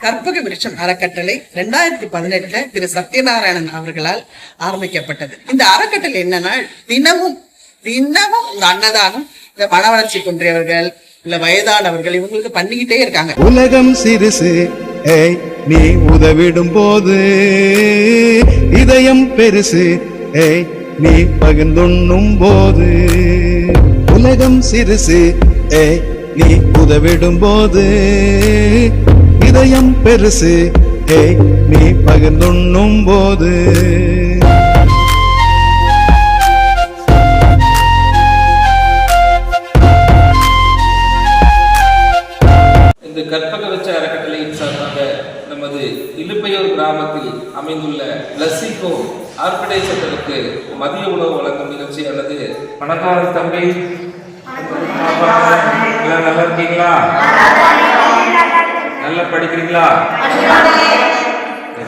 கற்பக விருட்சம் அறக்கட்டளை 2018 திரு சத்யநாராயணன் அவர்களால் ஆரம்பிக்கப்பட்டது. இந்த அறக்கட்டளை என்னன்னா தினமும் ஒரு அன்னதானம், இந்த மன வளர்ச்சி குன்றியவர்கள் இல்ல வயதானவர்கள் இவங்களுக்கு பண்ணிக்கிட்டே இருக்காங்க. உலகம் சிறுசு நீ உதவிடும் போது இதயம் பெருசு நீ பகிர்ந்துண்ணும் போது. உலகம் சிறுசு நீ உதவிடும் போது இதயம் பெருசு நீ பகிர்ந்துண்ணும் போது. இந்த கற்பக விருட்ச அறக்கட்டளையின் சார்பாக நமது இலுப்பையூர் கிராமத்தில் அமைந்துள்ள லசிகோ ஆர்கனைசேஷனுக்கு மதிய உணவு வழங்கும் நிகழ்ச்சியானது. வணக்கம் தம்பி, நல்லா இருக்கீங்களா? நல்லா படிக்கிறீங்களா?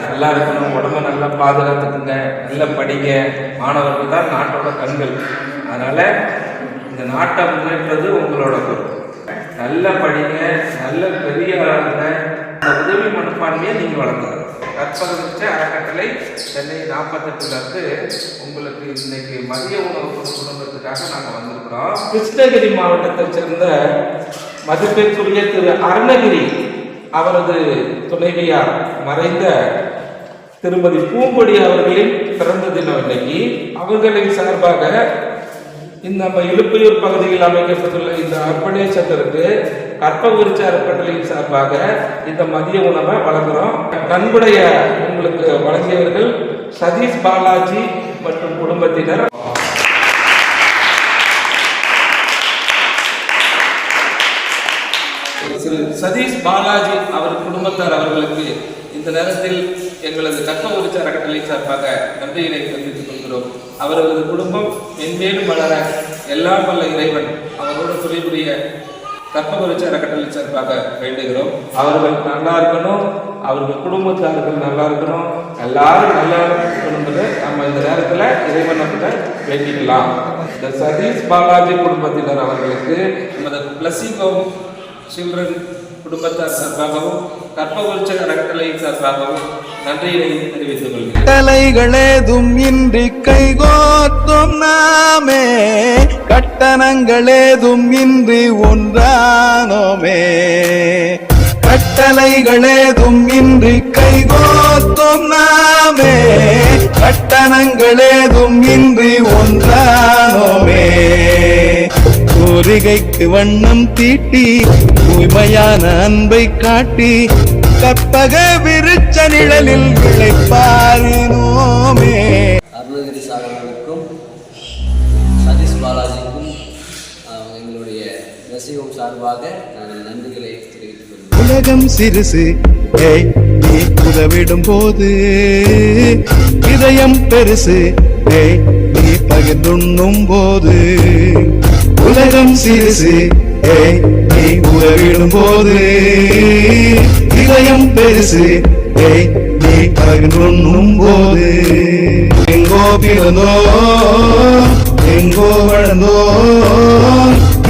நல்லா இருக்கணும், உடம்ப நல்லா பாதுகாத்துக்குங்க, நல்லா படிங்க. மாணவர்கள் தான் நாட்டோட கண்கள். அதனால இந்த நாட்டை முன்னேற்றது உங்களோட பொறுப்பு. நல்லா படிங்க, நல்ல பெரிய ஆளுங்க. அந்த உதவி மனப்பான்மையை நீங்கள் வளர்க்கணும். கற்பக விருட்ச அறக்கட்டளை சென்னை 48 உங்களுக்கு இன்னைக்கு மதிய உணவு குடும்பத்துக்காக நாங்கள் வந்திருக்கிறோம். கிருஷ்ணகிரி மாவட்டத்தை சேர்ந்த மதிப்பிற்குரிய திரு அருணகிரி அவரது துணைவியார் மறைந்த திருமதி பூங்கொடி அவர்களின் பிறந்த தினம் இன்னைக்கு. அவர்களின் சார்பாக இந்த நம்ம இலுப்பையூர் பகுதியில் அமைக்கப்பட்டுள்ள இந்த அர்ப்பணேசத்திற்கு கற்பக விருட்ச அறக்கட்டளையின் சார்பாக இந்த மதிய உணவை வழங்குகிறோம். நன்கொடைய உங்களுக்கு வழங்கியவர்கள் சதீஷ் பாலாஜி மற்றும் குடும்பத்தினர். சதீஷ் பாலாஜி அவர் குடும்பத்தார் அவர்களுக்கு இந்த நேரத்தில் எங்களது கற்பக விருட்ச அறக்கட்டளை சார்பாக நன்றியினை தெரிவித்துக் கொள்கிறோம். அவர்களது குடும்பம் மென்மேலும் வளர எல்லாம் வல்ல இறைவன் அவரோடு துணைபுரிய கற்பக விருட்ச அறக்கட்டளை சார்பாக வேண்டுகிறோம். அவர்கள் நல்லா இருக்கணும், அவர்கள் குடும்பத்தார்கள் நல்லா இருக்கணும், எல்லாரும் நல்லா இருக்கணும்னு நம்ம இந்த நேரத்தில் இறைவனை வேண்டிக்கலாம். இந்த சதீஷ் பாலாஜி குடும்பத்தினர் அவர்களுக்கு நமது லசிகோ சில்ட்ரன் குடும்பத்தார் சார்பாகவும் கற்பக விருட்ச அறக்கட்டளை சார்பாகவும் நன்றியை தெரிவித்துக் கொள்கிறேன். கலைகளேதும் இன்றி கைகோத்தும் நாமே, கட்டணங்களேதும் இன்றி ஒன்றானோமே. கட்டளைகளேதும் இன்றி கைகோத்தும் நாமே, கட்டணங்களேதும் இன்றி ஒன்றானோமே. கோரிகைக்கு வண்ணம் தீட்டி தூய்மையான அன்பை காட்டி கற்பக விருட்ச நிழலில் விளைப்பாரினோமே. அருணகிரி சாகர்களுக்கும் சதீஷ் பாலாஜிக்கும் எங்களுடைய ரசிகம் சார்பாக நாங்கள் நன்றிகளை தெரிவித்துக் கொள்கிறோம். உலகம் சிறுசு நீ உதவிடும் போது இதயம் பெருசு நீ பகிர்ந்துண்ணும் போது. உலகம் சிறுசு நீ உதவிடும் போது இதயம் பெருசு நீ பகிர்ந்துண்ணும் போது. எங்கோ பிறந்தோ எங்கோ வளர்ந்தோ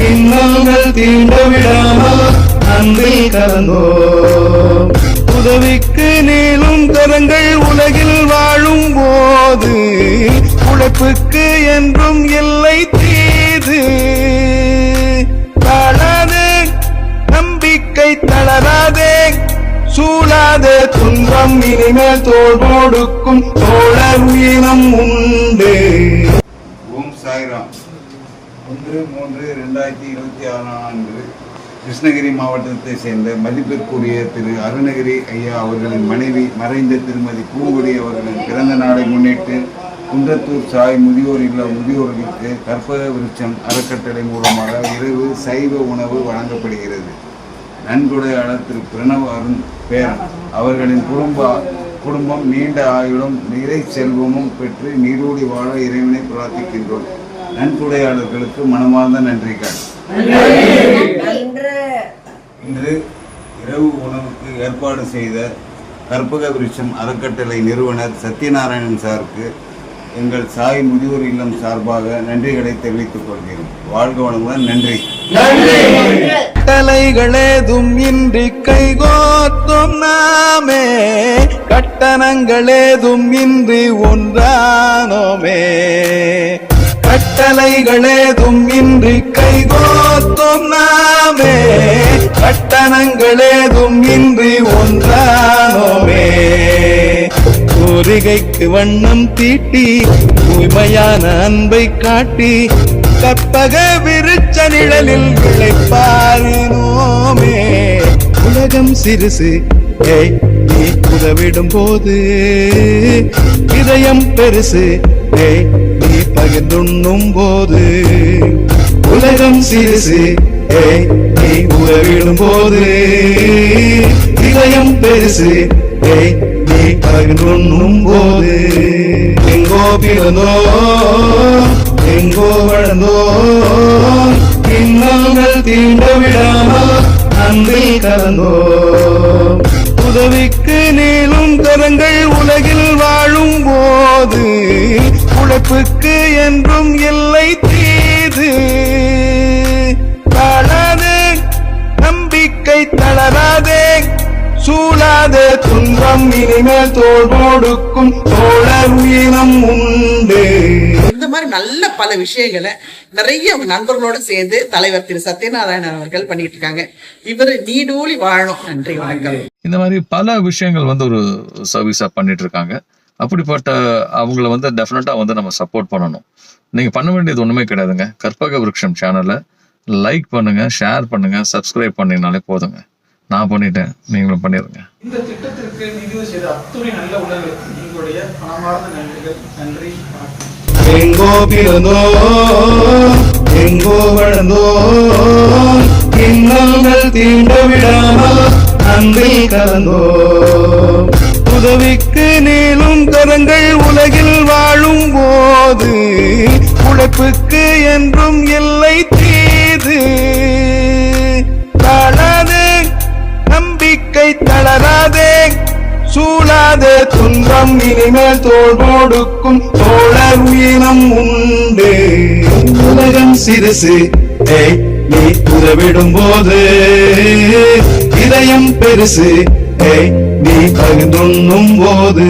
இன்னங்கள் தீண்ட விடாமல் அன்பில் கலந்தோ. உதவிக்கு நீளும் கரங்கள் உலகில் வாழும் போது உழைப்புக்கு என்றும் எல்லை தீது. வாழாதே, நம்பிக்கை தளராதே, சூழாதே துன்பம் இனிமேல் தோள் கொடுக்கும் தோழர் வீரம் உண்டு. ஓம் சாய்ராம். 1/3/2026 கிருஷ்ணகிரி மாவட்டத்தை சேர்ந்த மதிப்பிற்குரிய திரு அருணகிரி ஐயா அவர்களின் மனைவி மறைந்த திருமதி பூங்கொடி அவர்களின் பிறந்த நாளை முன்னிட்டு குன்றத்தூர் சாய் முதியோர் இல்ல முதியோர்களுக்கு கற்பக விருட்சம் அறக்கட்டளை மூலமாக இரவு சைவ உணவு வழங்கப்படுகிறது. நன்கொடையாளர் திரு பிரணவ் அருண் பேரன் அவர்களின் குடும்பம் நீண்ட ஆயுளும் நிறை செல்வமும் பெற்று நீடூடி வாழ இறைவனை பிரார்த்திக்கின்றோம். நன்கொடையாளர்களுக்கு மனமார்ந்த நன்றிகள். இன்று இரவு உணவுக்கு ஏற்பாடு செய்த கற்பக விருட்சம் அறக்கட்டளை நிறுவனர் சத்யநாராயணன் சாருக்கு எங்கள் சாய் முதியோர் இல்லம் சார்பாக நன்றிகளை தெரிவித்துக் கொள்கிறோம். வாழ்க வளமுடன். நன்றி. கட்டளைகளேதும் இன்றி கைகோத்தும் நாமே கட்டணங்களேதும் இன்றி ஒன்றானோமே கட்டளைகளேதும் இன்றி கைகோத்தும் நாமே கட்டணங்களேதும் இன்றி ஒன்றானோமே கோரிகைக்கு வண்ணம் தீட்டி தூய்மையான அன்பை காட்டி கற்பக விருச்ச நிழலில் விளைப்பாரினோமே உலகம் சிறுசு ஏய் நீ உதவிடும் போது இதயம் பெருசு ஏய் நீ பகிர்ந்துண்ணும் போது உலகம் சிறுசு ஏய் நீ உதவிடும் போது இதயம் பெருசு ஏய் நீ பகிர்ந்துண்ணும் போது எங்கோ பிறந்தோ எங்கோ வளர்ந்தோ இன்னல்கள் தீண்ட விடாமல் அன்பில் கலந்தோ உதவிக்கு நீளும் கரங்கள் உலகில் வாழும் போது உழைப்புக்கு என்றும் எல்லை தீது தாழாதே நம்பிக்கை தளராதே சூழாதே துன்பம் இனிமேல் தோடோடுக்கும் தோழர் வீரம் உண்டு. இந்த மாதிரி நல்ல பல விஷயங்களை நிறைய நண்பர்களோடு சேர்ந்து தலைவர் திரு சத்யநாராயணன் அவர்கள் பண்ணிட்டு இருக்காங்க. இவர் நீடூழி வாழும். நன்றி, வணக்கம். இந்த மாதிரி பல விஷயங்கள் ஒரு சர்வீஸா பண்ணிட்டு இருக்காங்க. அப்படிப்பட்ட அவங்கள டெஃபினட்டா நம்ம சப்போர்ட் பண்ணணும். நீங்க பண்ண வேண்டியது ஒண்ணுமே கிடையாதுங்க. கற்பக விருட்சம் சேனலை லைக் பண்ணுங்க, ஷேர் பண்ணுங்க, சப்ஸ்கிரைப் பண்ணீங்கனாலே போதுங்க. நான் பண்ணிட்டேன், நீங்களும் பண்ணிருங்க. இந்த திட்டத்திற்கு நிதி செய்த அத்துணை நல்ல உணர்வுக்கு எங்களுடைய மனமார்ந்த நன்றிகள். நன்றி, வணக்கம். எங்கோ பிறந்தோ எங்கோ வளர்ந்தோ இன்னல்கள் தீண்ட விடாமல் அன்பில் கலந்தோ உதவிக்கு நீளும் கரங்கள் உலகில் வாழும் போது உழைப்புக்கு என்றும் எல்லை தீது தாழாதே நம்பிக்கை தளராதே சூழாதே துன்பம் இனிமேல் தோடோடுக்கும் தோழர் வீரம் உண்டு உலகம் சிறுசு ஏய் நீ உதவிடும் போது இதயம் பெருசு ஏய் நீ பகிர்ந்துண்ணும் போது